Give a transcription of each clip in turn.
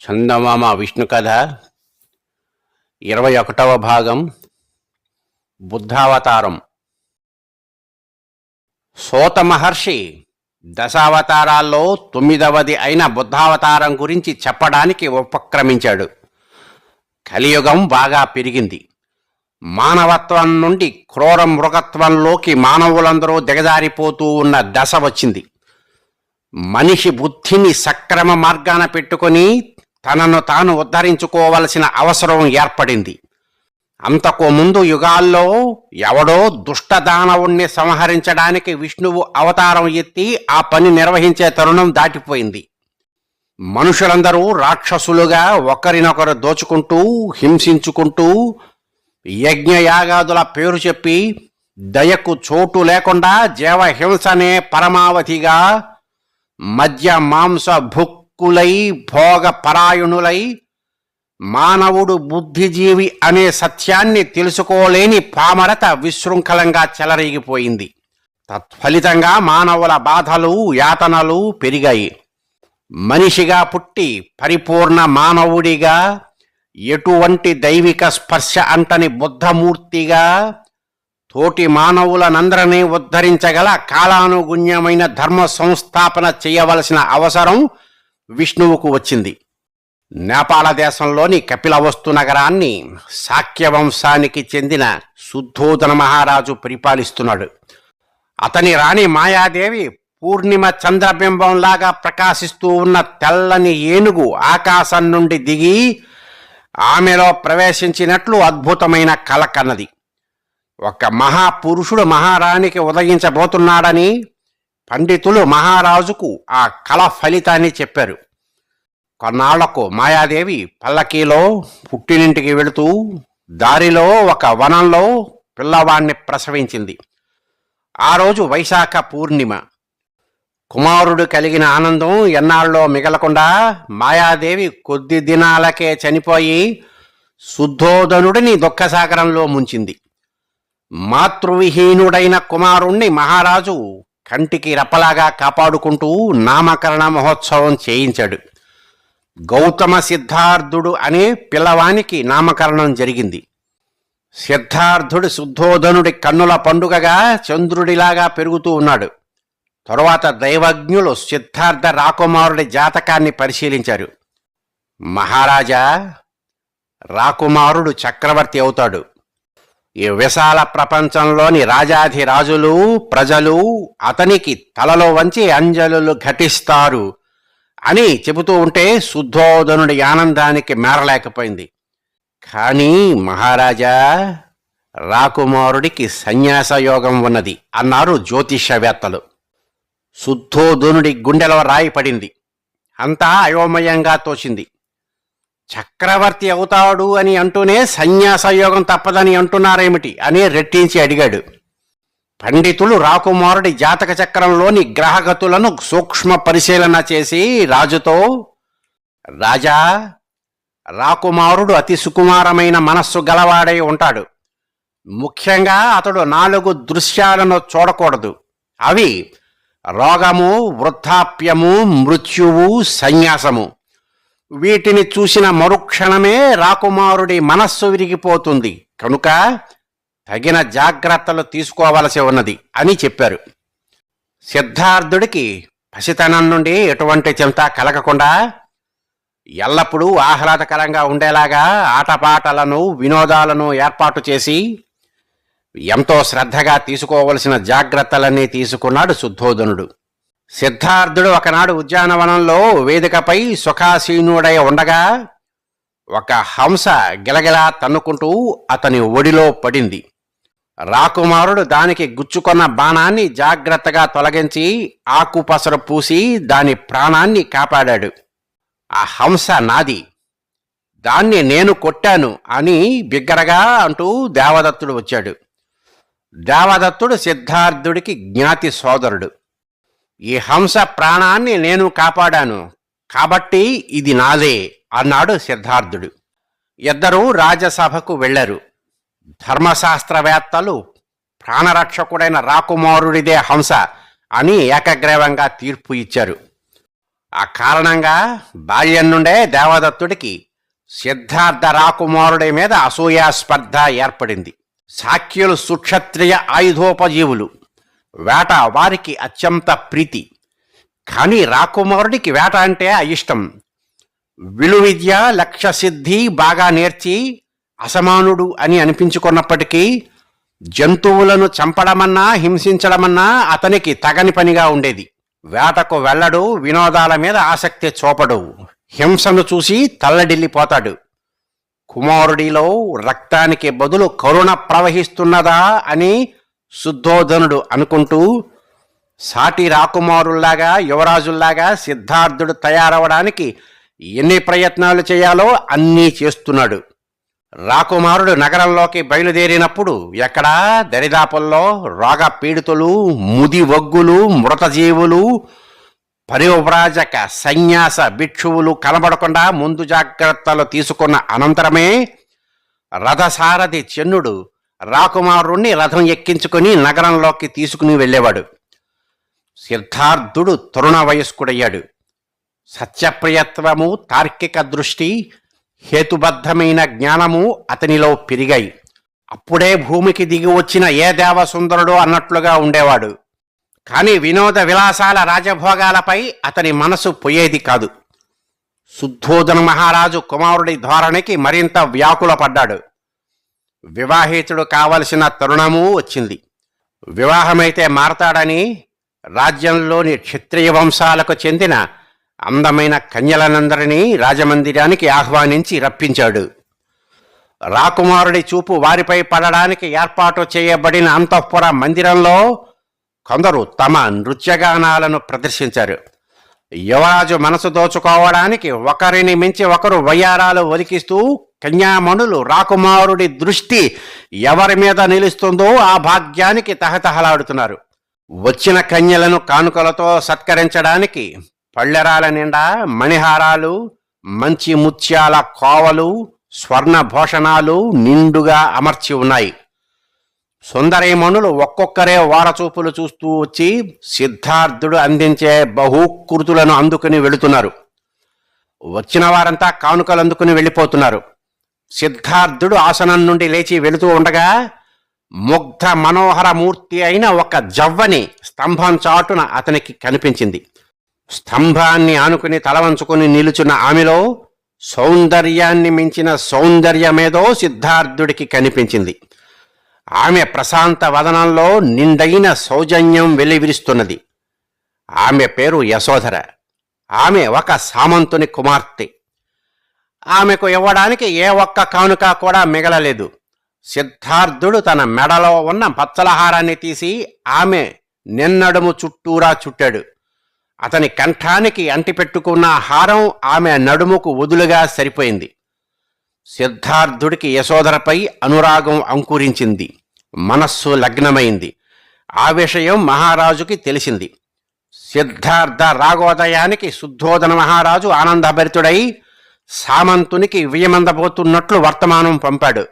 చందమామ విష్ణు కథ 21వ భాగం బుద్ధావతారం. సోత మహర్షి దశావతారాల్లో 9వది అయిన బుద్ధావతారం గురించి చెప్పడానికి ఉపక్రమించాడు. కలియుగం బాగా పెరిగింది. మానవత్వం నుండి క్రూర మృగత్వంలోకి మానవులందరూ దిగజారిపోతూ ఉన్న దశ వచ్చింది. మనిషి బుద్ధిని సక్రమ మార్గాన పెట్టుకొని తనను తాను ఉద్ధరించుకోవలసిన అవసరం ఏర్పడింది. అంతకు ముందు యుగాల్లో ఎవడో దుష్టదానవుణ్ణి సంహరించడానికి విష్ణువు అవతారం ఎత్తి ఆ పని నిర్వహించే తరుణం దాటిపోయింది. మనుషులందరూ రాక్షసులుగా ఒకరినొకరు దోచుకుంటూ హింసించుకుంటూ యజ్ఞయాగాదుల పేరు చెప్పి దయకు చోటు లేకుండా జీవహింసనే పరమావధిగా మద్య మాంస భుక్కులై భోగ పరాయణులై మానవుడు బుద్ధిజీవి అనే సత్యాన్ని తెలుసుకోలేని పామరత విశృంఖలంగా చెలరేగిపోయింది. తత్ఫలితంగా మానవుల బాధలు యాతనలు పెరిగాయి. మనిషిగా పుట్టి పరిపూర్ణ మానవుడిగా ఎటువంటి దైవిక స్పర్శ అంటని బుద్ధమూర్తిగా తోటి మానవులనందరినీ ఉద్ధరించగల కాలానుగుణ్యమైన ధర్మ సంస్థాపన చేయవలసిన అవసరం విష్ణువుకు వచ్చింది. నేపాళ దేశంలోని కపిలవస్తు నగరాన్ని శాక్య వంశానికి చెందిన శుద్ధోదన మహారాజు పరిపాలిస్తున్నాడు. అతని రాణి మాయాదేవి పూర్ణిమ చంద్రబింబంలాగా ప్రకాశిస్తూ ఉన్న తెల్లని ఏనుగు ఆకాశం నుండి దిగి ఆమెలో ప్రవేశించినట్లు అద్భుతమైన కల కన్నది. ఒక మహాపురుషుడు మహారాణికి ఉదయించబోతున్నాడని పండితులు మహారాజుకు ఆ కళ ఫలితాన్ని చెప్పారు. కొన్నాళ్లకు మాయాదేవి పల్లకీలో పుట్టినింటికి వెళుతూ దారిలో ఒక వనంలో పిల్లవాణ్ణి ప్రసవించింది. ఆ రోజు వైశాఖ పూర్ణిమ. కుమారుడు కలిగిన ఆనందం ఎన్నాళ్ళలో మిగలకుండా మాయాదేవి కొద్ది దినాలకే చనిపోయి శుద్ధోదనుడిని దుఃఖసాగరంలో ముంచింది. మాతృవిహీనుడైన కుమారుణ్ణి మహారాజు కంటికి రెప్పలాగా కాపాడుకుంటూ నామకరణ మహోత్సవం చేయించాడు. గౌతమ సిద్ధార్థుడు అనే పిల్లవానికి నామకరణం జరిగింది. సిద్ధార్థుడు శుద్ధోదనుడి కన్నుల పండుగగా చంద్రుడిలాగా పెరుగుతూ ఉన్నాడు. తరువాత దైవజ్ఞులు సిద్ధార్థ రాకుమారుడి జాతకాన్ని పరిశీలించారు. మహారాజా, రాకుమారుడు చక్రవర్తి అవుతాడు. ఈ విశాల ప్రపంచంలోని రాజాధిరాజులు ప్రజలు అతనికి తలలో వంచి అంజలులు ఘటిస్తారు అని చెబుతూ ఉంటే శుద్ధోదనుడి ఆనందానికి మేరలేకపోయింది. కానీ మహారాజా, రాకుమారుడికి సన్యాసయోగం ఉన్నది అన్నారు జ్యోతిషవేత్తలు. శుద్ధోదనుడి గుండెలో రాయి పడింది. అంతా అయోమయంగా తోచింది. చక్రవర్తి అవుతాడు అని అంటూనే సన్యాసయోగం తప్పదని అంటున్నారేమిటి అని రెట్టించి అడిగాడు. పండితులు రాకుమారుడి జాతక చక్రంలోని గ్రహగతులను సూక్ష్మ పరిశీలన చేసి రాజుతో, రాజా, రాకుమారుడు అతి సుకుమారమైన మనస్సు గలవాడై ఉంటాడు. ముఖ్యంగా అతడు 4 దృశ్యాలను చూడకూడదు. అవి రోగము, వృద్ధాప్యము, మృత్యువు, సన్యాసము. వీటిని చూసిన మరుక్షణమే రాకుమారుడి మనస్సు విరిగిపోతుంది. కనుక తగిన జాగ్రత్తలు తీసుకోవలసి ఉన్నది అని చెప్పారు. సిద్ధార్థుడికి పసితనం నుండి ఎటువంటి చింత కలగకుండా ఎల్లప్పుడూ ఆహ్లాదకరంగా ఉండేలాగా ఆటపాటలను వినోదాలను ఏర్పాటు చేసి ఎంతో శ్రద్ధగా తీసుకోవలసిన జాగ్రత్తలన్నీ తీసుకున్నాడు శుద్ధోదనుడు. సిద్ధార్థుడు ఒకనాడు ఉద్యానవనంలో వేదికపై సుఖాసీనుడై ఉండగా ఒక హంస గిలగిలా తన్నుకుంటూ అతని ఒడిలో పడింది. రాకుమారుడు దానికి గుచ్చుకొన్న బాణాన్ని జాగ్రత్తగా తొలగించి ఆకుపసరు పూసి దాని ప్రాణాన్ని కాపాడాడు. ఆ హంస నాది, దాన్ని నేను కొట్టాను అని బిగ్గరగా అంటూ దేవదత్తుడు వచ్చాడు. దేవదత్తుడు సిద్ధార్థుడికి జ్ఞాతి సోదరుడు. ఈ హంస ప్రాణాన్ని నేను కాపాడాను కాబట్టి ఇది నాదే అన్నాడు సిద్ధార్థుడు. ఇద్దరూ రాజసభకు వెళ్లారు. ధర్మశాస్త్రవేత్తలు ప్రాణరక్షకుడైన రాకుమారుడిదే హంస అని ఏకగ్రీవంగా తీర్పు ఇచ్చారు. ఆ కారణంగా బాల్యం నుండే దేవదత్తుడికి సిద్ధార్థ రాకుమారుడి మీద అసూయాస్పర్ధ ఏర్పడింది. శాక్యులు సుక్షత్రియ ఆయుధోపజీవులు, వేట వారికి అత్యంత ప్రీతి. కానీ రాకుమారుడికి వేట అంటే అయిష్టం. విలువిద్య లక్ష్యసిద్ధి బాగా నేర్చి అసమానుడు అని అనిపించుకున్నప్పటికీ జంతువులను చంపడమన్నా హింసించడమన్నా అతనికి తగని పనిగా ఉండేది. వేటకు వెళ్ళడు, వినోదాల మీద ఆసక్తి చూపడు, హింసను చూసి తల్లడిల్లిపోతాడు. కుమారుడిలో రక్తానికి బదులు కరుణ ప్రవహిస్తున్నదా అని శుద్ధోధనుడు అనుకుంటూ సాటి రాకుమారుల్లాగా యువరాజుల్లాగా సిద్ధార్థుడు తయారవడానికి ఎన్ని ప్రయత్నాలు చేయాలో అన్నీ చేస్తున్నాడు. రాకుమారుడు నగరంలోకి బయలుదేరినప్పుడు ఎక్కడా దరిదాపుల్లో రోగ పీడితులు, ముది వగ్గులు, మృతజీవులు, పరివ్రాజక సన్యాస భిక్షువులు కనబడకుండా ముందు జాగ్రత్తలు తీసుకున్న అనంతరమే రథసారథి చెన్నుడు రాకుమారుణ్ణి రథం ఎక్కించుకుని నగరంలోకి తీసుకుని వెళ్ళేవాడు. సిద్ధార్థుడు తరుణ వయస్కుడయ్యాడు. సత్యప్రియత్వము, తార్కిక దృష్టి, హేతుబద్ధమైన జ్ఞానము అతనిలో పెరిగాయి. అప్పుడే భూమికి దిగి వచ్చిన ఏ దేవసుందరుడు అన్నట్లుగా ఉండేవాడు. కానీ వినోద విలాసాల రాజభోగాలపై అతని మనసు పోయేది కాదు. శుద్ధోదన మహారాజు కుమారుడి ధోరణికి మరింత వ్యాకులపడ్డాడు. వివాహితుడు కావలసిన తరుణమూ వచ్చింది. వివాహమైతే మారతాడని రాజ్యంలోని క్షత్రియ వంశాలకు చెందిన అందమైన కన్యలనందరినీ రాజమందిరానికి ఆహ్వానించి రప్పించాడు. రాకుమారుడి చూపు వారిపై పడడానికి ఏర్పాటు చేయబడిన అంతఃపుర మందిరంలో కొందరు తమ నృత్యగానాలను ప్రదర్శించారు. యువరాజు మనసు దోచుకోవడానికి ఒకరిని మించి ఒకరు వయ్యారాలు ఒలికిస్తూ కన్యామణులు రాకుమారుడి దృష్టి ఎవరి మీద నిలుస్తుందో ఆ భాగ్యానికి తహతహలాడుతున్నారు. వచ్చిన కన్యలను కానుకలతో సత్కరించడానికి పళ్ళెరాల నిండా మణిహారాలు, మంచి ముత్యాల కోవలు, స్వర్ణ భూషణాలు నిండుగా అమర్చి ఉన్నాయి. సుందరీమణులు ఒక్కొక్కరే వారచూపులు చూస్తూ వచ్చి సిద్ధార్థుడు అందించే బహుకృతులను అందుకుని వెళుతున్నారు. వచ్చిన వారంతా కానుకలు అందుకుని వెళ్ళిపోతున్నారు. సిద్ధార్థుడు ఆసనం నుండి లేచి వెళుతూ ఉండగా ముగ్ధ మనోహర మూర్తి అయిన ఒక జవ్వని స్తంభం చాటున అతనికి కనిపించింది. స్తంభాన్ని ఆనుకుని తలవంచుకుని నిలుచున్న ఆమెలో సౌందర్యాన్ని మించిన సౌందర్యమేదో సిద్ధార్థుడికి కనిపించింది. ఆమె ప్రశాంత వదనంలో నిండైన సౌజన్యం వెల్లివిరుస్తున్నది. ఆమె పేరు యశోధర. ఆమె ఒక సామంతుని కుమార్తె. ఆమెకు ఇవ్వడానికి ఏ ఒక్క కానుక కూడా మిగలలేదు. సిద్ధార్థుడు తన మెడలో ఉన్న పచ్చలహారాన్ని తీసి ఆమె నిన్నడుము చుట్టూరా చుట్టాడు. అతని కంఠానికి అంటిపెట్టుకున్న హారం ఆమె నడుముకు వదులుగా సరిపోయింది. సిద్ధార్థుడికి యశోధరపై అనురాగం అంకురించింది. మనస్సు లగ్నమైంది. ఆ విషయం మహారాజుకి తెలిసింది. సిద్ధార్థ రాగోదయానికి శుద్ధోదన మహారాజు ఆనందభరితుడై సామంతునికి వియమందబోతున్నట్లు వర్తమానం పంపాడు.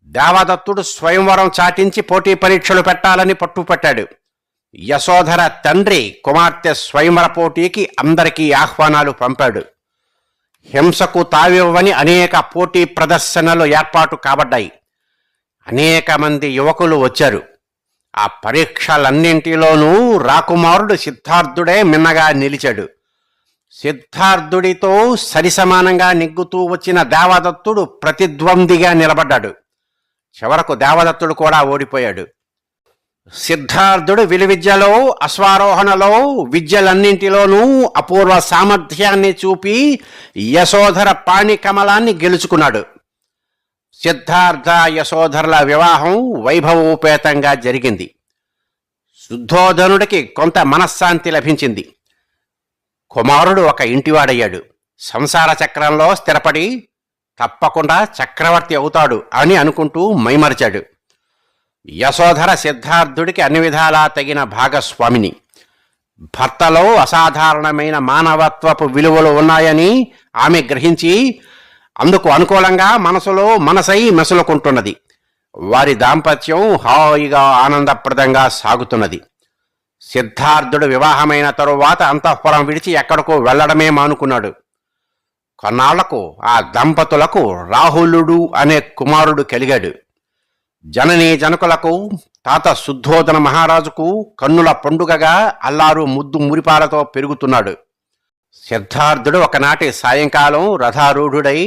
దేవదత్తుడు స్వయంవరం చాటించి పోటీ పరీక్షలు పెట్టాలని పట్టుపట్టాడు. యశోధర తండ్రి కుమార్తె స్వయంవర పోటీకి అందరికీ ఆహ్వానాలు పంపాడు. హింసకు తావివ్వని అనేక పోటీ ప్రదర్శనలు ఏర్పాటు కాబడ్డాయి. అనేక మంది యువకులు వచ్చారు. ఆ పరీక్షలన్నింటిలోనూ రాకుమారుడు సిద్ధార్థుడే మిన్నగా నిలిచాడు. సిద్ధార్థుడితో సరిసమానంగా నెగ్గుతూ వచ్చిన దేవదత్తుడు ప్రతిద్వందిగా నిలబడ్డాడు. చివరకు దేవదత్తుడు కూడా ఓడిపోయాడు. సిద్ధార్థుడు విలువిద్యలో, అశ్వారోహణలో, విద్యలన్నింటిలోనూ అపూర్వ సామర్థ్యాన్ని చూపి యశోధర పాణికమలాన్ని గెలుచుకున్నాడు. సిద్ధార్థ యశోధరల వివాహం వైభవోపేతంగా జరిగింది. శుద్ధోధనుడికి కొంత మనశ్శాంతి లభించింది. కుమారుడు ఒక ఇంటివాడయ్యాడు. సంసార చక్రంలో స్థిరపడి తప్పకుండా చక్రవర్తి అవుతాడు అని అనుకుంటూ మైమరిచాడు. యశోధర సిద్ధార్థుడికి అన్ని విధాలా తగిన భాగస్వామిని. భర్తలో అసాధారణమైన మానవత్వపు విలువలు ఉన్నాయని ఆమె గ్రహించి అందుకు అనుకూలంగా మనసై మెసులుకుంటున్నది. వారి దాంపత్యం హాయిగా ఆనందప్రదంగా సాగుతున్నది. సిద్ధార్థుడు వివాహమైన తరువాత అంతఃపురం విడిచి ఎక్కడికో వెళ్లడమే మానుకున్నాడు. కొన్నాళ్లకు ఆ దంపతులకు రాహులుడు అనే కుమారుడు కలిగాడు. జననీ జనకులకు, తాత శుద్ధోదన మహారాజుకు కన్నుల పండుగగా అల్లారు ముద్దు మురిపాలతో పెరుగుతున్నాడు. సిద్ధార్థుడు ఒకనాటి సాయంకాలం రథారూఢుడై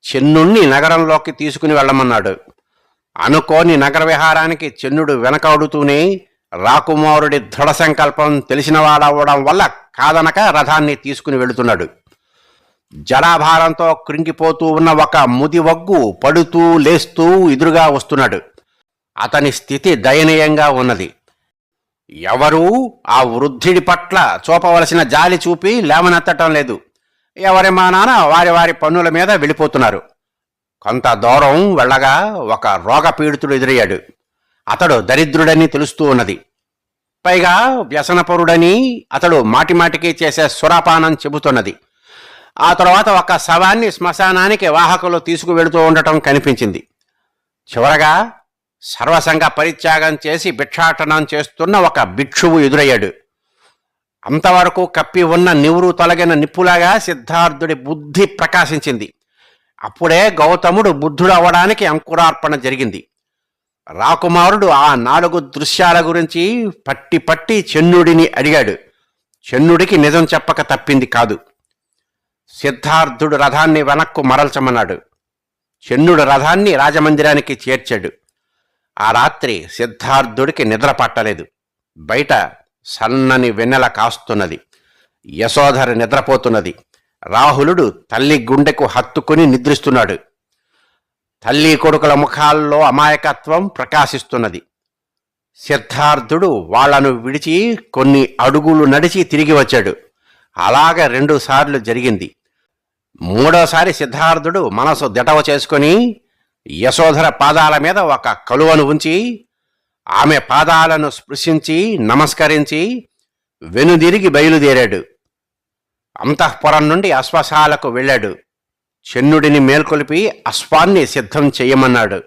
చెన్నుణ్ణి నగరంలోకి తీసుకుని వెళ్ళమన్నాడు. అనుకోని నగర విహారానికి చెన్నుడు వెనకాడుతూనే రాకుమారుడి దృఢ సంకల్పం తెలిసినవాడవడం వల్ల కాదనక రథాన్ని తీసుకుని వెళుతున్నాడు. జలాభారంతో కృంగిపోతూ ఉన్న ఒక ముదివగ్గు పడుతూ లేస్తూ ఎదురుగా వస్తున్నాడు. అతని స్థితి దయనీయంగా ఉన్నది. ఎవరూ ఆ వృద్ధుడి పట్ల చూపవలసిన జాలి చూపి లేవనెత్తటం లేదు. ఎవరి మానాన వారి వారి పన్నుల మీద వెళ్ళిపోతున్నారు. కొంత దూరం వెళ్ళగా ఒక రోగపీడితుడు ఎదురయ్యాడు. అతడు దరిద్రుడని తెలుస్తూ ఉన్నది. పైగా వ్యసనపరుడని అతడు మాటిమాటికి చేసే సురాపానం చెబుతున్నది. ఆ తర్వాత ఒక శవాన్ని శ్మశానానికి వాహకులు తీసుకువెళుతూ ఉండటం కనిపించింది. చివరగా సర్వసంగ పరిత్యాగం చేసి భిక్షాటనం చేస్తున్న ఒక భిక్షువు ఎదురయ్యాడు. అంతవరకు కప్పి ఉన్న నివురు తొలగిన నిప్పులాగా సిద్ధార్థుడి బుద్ధి ప్రకాశించింది. అప్పుడే గౌతముడు బుద్ధుడు అవ్వడానికి అంకురార్పణ జరిగింది. రాకుమారుడు ఆ 4 దృశ్యాల గురించి పట్టి పట్టి చెన్నుడిని అడిగాడు. చెన్నుడికి నిజం చెప్పక తప్పింది కాదు. సిద్ధార్థుడు రథాన్ని వెనక్కు మరల్చమన్నాడు. చెన్నుడు రథాన్ని రాజమందిరానికి చేర్చాడు. ఆ రాత్రి సిద్ధార్థుడికి నిద్ర పట్టలేదు. బయట సన్నని వెన్నెల కాస్తున్నది. యశోధర నిద్రపోతున్నది. రాహులుడు తల్లి గుండెకు హత్తుకుని నిద్రిస్తున్నాడు. తల్లి కొడుకుల ముఖాల్లో అమాయకత్వం ప్రకాశిస్తున్నది. సిద్ధార్థుడు వాళ్లను విడిచి కొన్ని అడుగులు నడిచి తిరిగి వచ్చాడు. అలాగ 2 సార్లు జరిగింది. 3వసారి సిద్ధార్థుడు మనసు దిటవ చేసుకుని యశోధర పాదాల మీద ఒక కలువను ఉంచి ఆమె పాదాలను స్పృశించి నమస్కరించి వెనుదిరిగి బయలుదేరాడు. అంతఃపురం నుండి అశ్వశాలకు వెళ్ళాడు. చెన్నుడిని మేల్కొలిపి అశ్వాన్ని సిద్ధం చెయ్యమన్నాడు.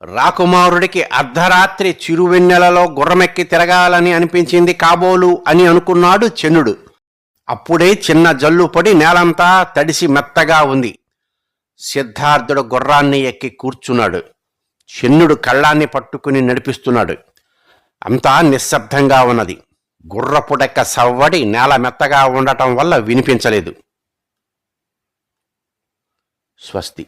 రాకుమారుడికి అర్ధరాత్రి చిరువెన్నెలలో గుర్రమెక్కి తిరగాలని అనిపించింది కాబోలు అని అనుకున్నాడు చెన్నుడు. అప్పుడే చిన్న జల్లు పడి నేలంతా తడిసి మెత్తగా ఉంది. సిద్ధార్థుడు గుర్రాన్ని ఎక్కి కూర్చున్నాడు. చెన్నుడు కళ్ళాన్ని పట్టుకుని నడిపిస్తున్నాడు. అంతా నిశ్శబ్దంగా ఉన్నది. గుర్రపుడెక్క సవ్వడి నేల మెత్తగా ఉండటం వల్ల వినిపించలేదు. స్వస్తి.